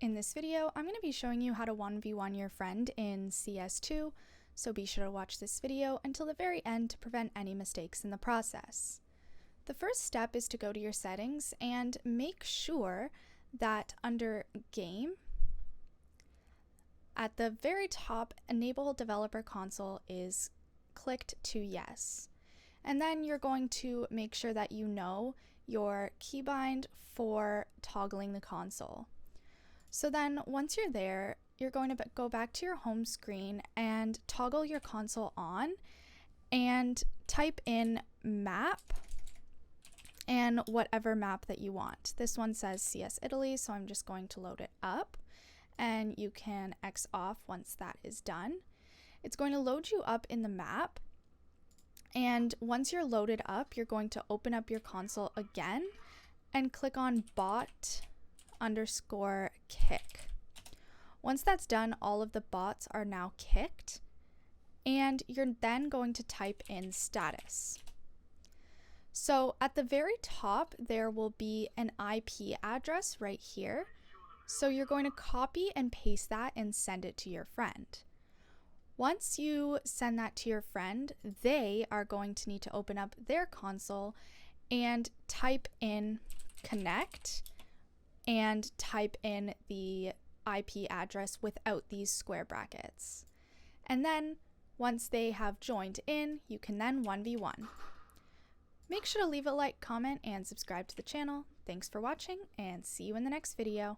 In this video, I'm going to be showing you how to 1v1 your friend in CS2, so be sure to watch this video until the very end to prevent any mistakes in the process. The first step is to go to your settings and make sure that under Game, at the very top, Enable Developer Console is clicked to Yes. And then you're going to make sure that you know your keybind for toggling the console. So then once you're there, you're going to go back to your home screen and toggle your console on and type in map and whatever map that you want. This one says CS Italy, so I'm just going to load it up, and you can X off once that is done. It's going to load you up in the map, and once you're loaded up, you're going to open up your console again and click on bot_kick. Once that's done, all of the bots are now kicked, and you're then going to type in status. So at the very top, there will be an IP address right here. So you're going to copy and paste that and send it to your friend. Once you send that to your friend, they are going to need to open up their console and type in connect and type in the IP address without these square brackets. And then once they have joined in, you can then 1v1. Make sure to leave a like, comment, and subscribe to the channel. Thanks for watching, and see you in the next video.